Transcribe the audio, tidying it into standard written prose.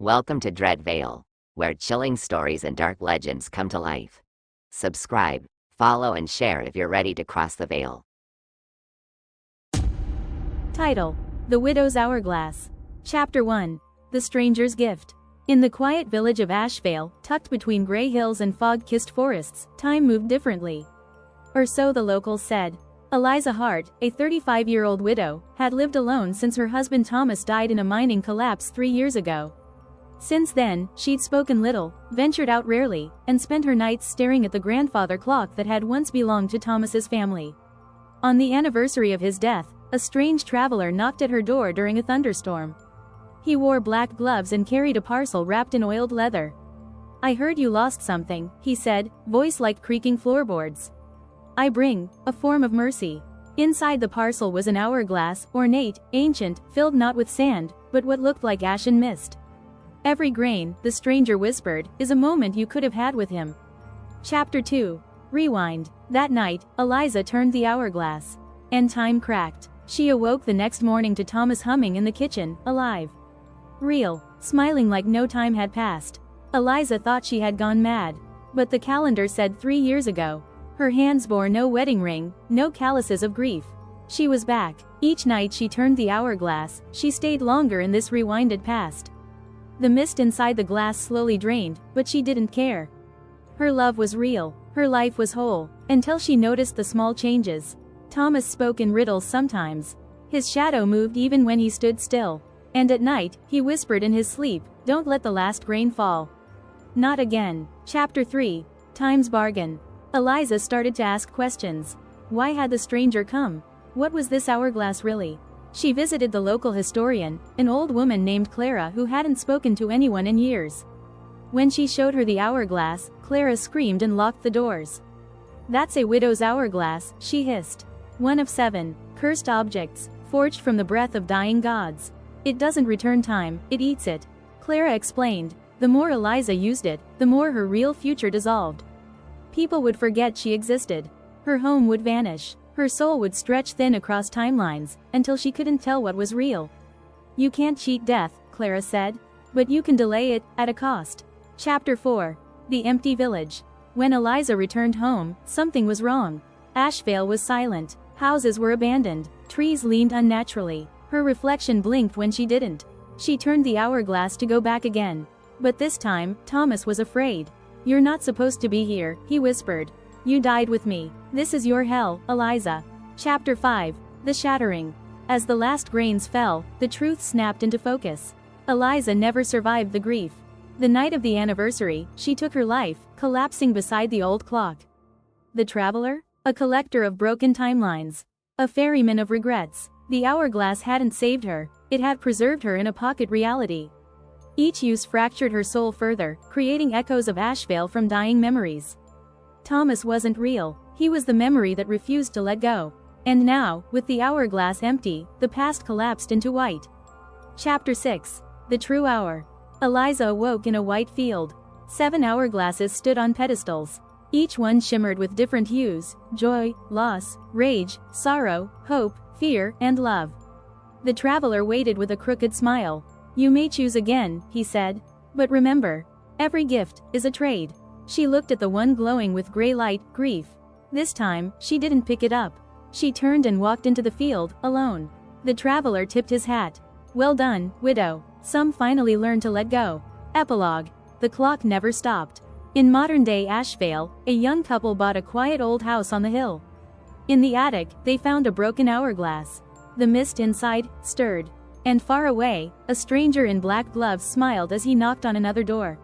Welcome to Dread Vale, where chilling stories and dark legends come to life. Subscribe, follow, and share if you're ready to cross the veil. Title: The Widow's Hourglass. Chapter 1. The Stranger's Gift. In the quiet village of Ashvale, tucked between gray hills and fog-kissed forests, time moved differently. Or so the locals said. Eliza Hart, a 35-year-old widow, had lived alone since her husband Thomas died in a mining collapse 3 years ago. Since then, she'd spoken little, ventured out rarely, and spent her nights staring at the grandfather clock that had once belonged to Thomas's family. On the anniversary of his death, a strange traveler knocked at her door during a thunderstorm. He wore black gloves and carried a parcel wrapped in oiled leather. "I heard you lost something," he said, voice like creaking floorboards. "I bring a form of mercy." Inside the parcel was an hourglass, ornate, ancient, filled not with sand, but what looked like ash and mist. "Every grain," the stranger whispered, "is a moment you could have had with him." Chapter 2. Rewind. That night, Eliza turned the hourglass. And time cracked. She awoke the next morning to Thomas humming in the kitchen, alive. Real, smiling like no time had passed. Eliza thought she had gone mad. But the calendar said 3 years ago. Her hands bore no wedding ring, no calluses of grief. She was back. Each night she turned the hourglass, she stayed longer in this rewinded past. The mist inside the glass slowly drained, but she didn't care. Her love was real, her life was whole, until she noticed the small changes. Thomas spoke in riddles sometimes. His shadow moved even when he stood still. And at night, he whispered in his sleep, "Don't let the last grain fall." Not again. Chapter 3. Time's Bargain. Eliza started to ask questions. Why had the stranger come? What was this hourglass really? She visited the local historian, an old woman named Clara who hadn't spoken to anyone in years. When she showed her the hourglass, Clara screamed and locked the doors. "That's a widow's hourglass," she hissed. "One of 7 cursed objects, forged from the breath of dying gods. It doesn't return time, it eats it," Clara explained. The more Eliza used it, the more her real future dissolved. People would forget she existed. Her home would vanish. Her soul would stretch thin across timelines, until she couldn't tell what was real. "You can't cheat death," Clara said. "But you can delay it, at a cost." Chapter 4. The Empty Village. When Eliza returned home, something was wrong. Ashvale was silent. Houses were abandoned. Trees leaned unnaturally. Her reflection blinked when she didn't. She turned the hourglass to go back again. But this time, Thomas was afraid. "You're not supposed to be here," he whispered. "You died with me. This is your hell, Eliza." Chapter 5. The Shattering. As the last grains fell, the truth snapped into focus. Eliza never survived the grief. The night of the anniversary, she took her life, collapsing beside the old clock. The traveler? A collector of broken timelines. A ferryman of regrets. The hourglass hadn't saved her, it had preserved her in a pocket reality. Each use fractured her soul further, creating echoes of Ashvale from dying memories. Thomas wasn't real, he was the memory that refused to let go. And now, with the hourglass empty, the past collapsed into white. Chapter 6. The True Hour. Eliza awoke in a white field. 7 hourglasses stood on pedestals. Each one shimmered with different hues: joy, loss, rage, sorrow, hope, fear, and love. The traveler waited with a crooked smile. "You may choose again," he said. "But remember, every gift is a trade." She looked at the one glowing with gray light, grief. This time, she didn't pick it up. She turned and walked into the field, alone. The traveler tipped his hat. "Well done, widow. Some finally learned to let go." Epilogue. The clock never stopped. In modern-day Ashvale, a young couple bought a quiet old house on the hill. In the attic, they found a broken hourglass. The mist inside stirred. And far away, a stranger in black gloves smiled as he knocked on another door.